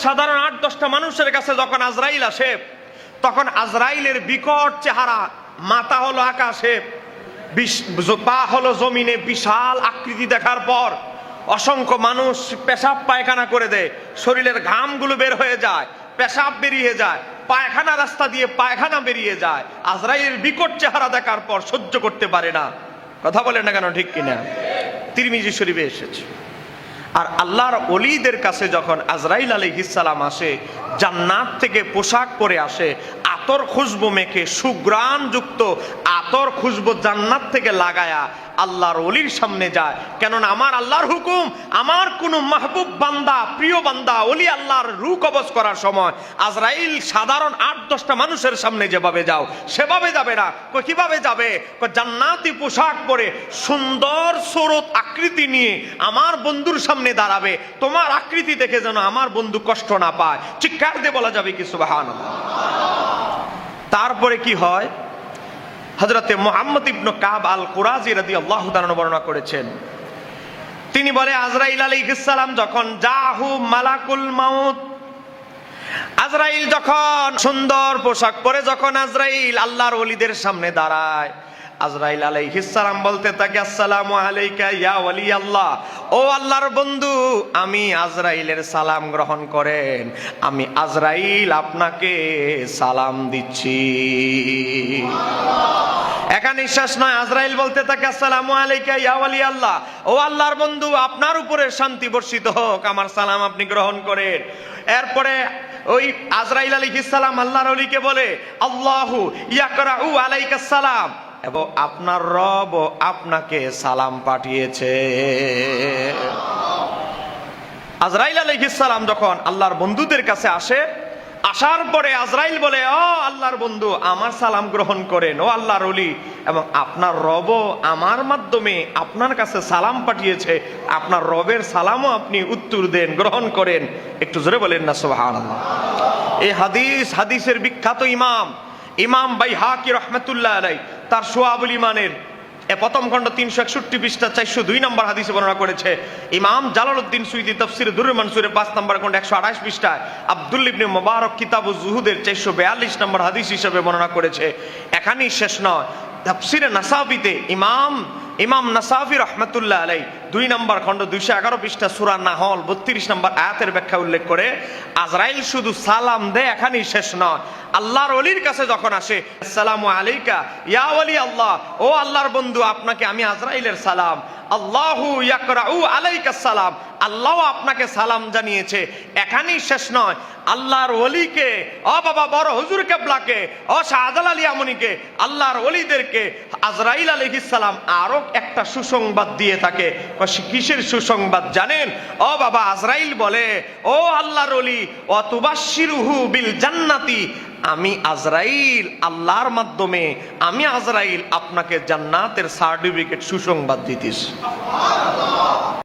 সাধারণ 8-10টা মানুষের কাছে যখন আজরাইল আসে, তখন আজরাইলের বিকট চেহারা, মাথা হলো আকাশে, পা হলো জমিনে, বিশাল আকৃতি দেখার পর অসংখ্য মানুষ পেশাব পায়খানা করে দেয়, শরীরের ঘামগুলো বের হয়ে যায়, পেশাব বেরিয়ে যায়, পায়খানা রাস্তা দিয়ে পায়খানা বেরিয়ে যায়। আজরাইলের বিকট চেহারা দেখার পর সহ্য করতে পারে না। কথা বলেন না কেন, ঠিক কিনা? তিরমিজি শরীফে এসেছে। আর আল্লাহর ওলিদের কাছে যখন আজরাইল আলাইহিস সালাম আসে, জান্নাত থেকে পোশাক পরে আসে, আতর খুশবু মেখে, সুগ্রাণ যুক্ত আতর খুশবু জান্নাত থেকে লাগায়া আল্লাহর ওলির সামনে যায়। কেননা আমার আল্লাহর হুকুম, আমার কোন মাহবুব বান্দা, প্রিয় বান্দা, ওলি আল্লাহর রূহ কবজ করার সময় আজরাইল সাধারণ 8-10টা মানুষের সামনে যেভাবে যাও সেভাবে যাবে না। কিভাবে যাবে? জান্নাতি পোশাক পরে সুন্দর সুরত আকৃতি নিয়ে আমার বন্ধুর সামনে দাঁড়াবে, তোমার আকৃতি দেখে যেন আমার বন্ধু কষ্ট না পায়। চিৎকার দিয়ে বলা যাবে কি সুবহানাল্লাহ? তারপরে কি হয়? হযরতে মুহাম্মদ ইবনে কাব আল কুরাজি রাদিয়াল্লাহু তাআলা বর্ণনা করেছেন, তিনি বলে আজরাইল আলাইহিস সালাম যখন জাহু মালাকুল মাউত, আজরাইল যখন সুন্দর পোশাক পরে যখন আজরাইল আল্লাহর ওলিদের সামনে দাঁড়ায়, আজরাইল আলাইহিস সালাম বলতে থাকে, আসসালামু আলাইকা ইয়া ওয়ালি আল্লাহ, ও আল্লাহর বন্ধু, আমি আজরাইলের সালাম গ্রহণ করেন, আমি আজরাইল আপনাকে সালাম দিচ্ছি। এখানে শেষ নয়, আজরাইল বলতে থাকে, আসসালামু আলাইকা ইয়া ওয়ালি আল্লাহ, ও আল্লাহর বন্ধু, আপনার উপরে শান্তি বর্ষিত হোক, আমার সালাম আপনি গ্রহণ করেন। এরপরে ওই আজরাইল আলাইহিস সালাম আল্লাহর ওলিকে বলে, আল্লাহু ইয়াকরাউ আলাইকাস সালাম, এবং আপনার রব আপনাকে সালাম পাঠিয়েছে। আজরাইল আলাইহিস সালাম যখন আল্লাহর বন্ধুদের কাছে আসে, আসার পরে আজরাইল বলে, ও আল্লাহর বন্ধু, আমার সালাম গ্রহণ করেন, ও আল্লাহর ওলি, এবং আপনার রব আমার মাধ্যমে আপনার কাছে সালাম পাঠিয়েছে, আপনার রবের সালামও আপনি উত্তর দেন, গ্রহণ করেন। একটু জোরে বলেন না সুবহানাল্লাহ। এই হাদিসের বিখ্যাত ইমাম বাইহাকি রাহমাতুল্লাহ আলাইহি তার শুআবুল ঈমানের প্রথম খণ্ড 361 পৃষ্ঠা 402 নম্বর হাদিসে বর্ণনা করেছে। ইমাম জালালউদ্দিন সুয়ুতী তাফসীর দুররুল মানসুরে 5 নম্বর খণ্ড 128 পৃষ্ঠায় আব্দুল ইবনে মুবারক কিতাবুজ জুহুদের 442 নম্বর হাদিস হিসেবে বর্ণনা করেছে। এখানেই শেষ নয়, তাফসীরে নাসাফিতে ইমাম নাসাফি রাহমাতুল্লাহ আলাইহি 2 নম্বর খণ্ড 211 পৃষ্ঠা সূরা নাহল 32 নম্বর আয়াতের ব্যাখ্যা উল্লেখ করে, আজরাইল শুধু সালাম দেয়, এখানেই শেষ নয়, আল্লাহর ওলির কাছে যখন আসে, আসসালামু আলাইকা ইয়া ওয়ালি আল্লাহ, ও আল্লাহর বন্ধু, আপনাকে আমি আজরাইলের সালাম, আল্লাহু ইয়াকরাউ আলাইকাস সালাম, আল্লাহ আপনাকে সালাম জানিয়েছে। এখানেই শেষ নয়, আল্লাহর ওলিকে, ও বাবা বড় হুজুর কেবলাকে, ও শাহজালাল ইয়ামুনিকে, আল্লাহর ওলিদেরকে আজরাইল আলাইহিস সালাম আরো একটা সুসংবাদ দিয়ে থাকে। কিসের সুসংবাদ জানেন? ও বাবা, আজরাইল বলে, ও আল্লাহর ওলি, ও তুবাশশিরুহু বিল জান্নাতি, আমি আজরাইল আল্লাহর মাধ্যমে, আমি আজরাইল আপনাকে জান্নাতের সার্টিফিকেট সুসংবাদ দিতেছি।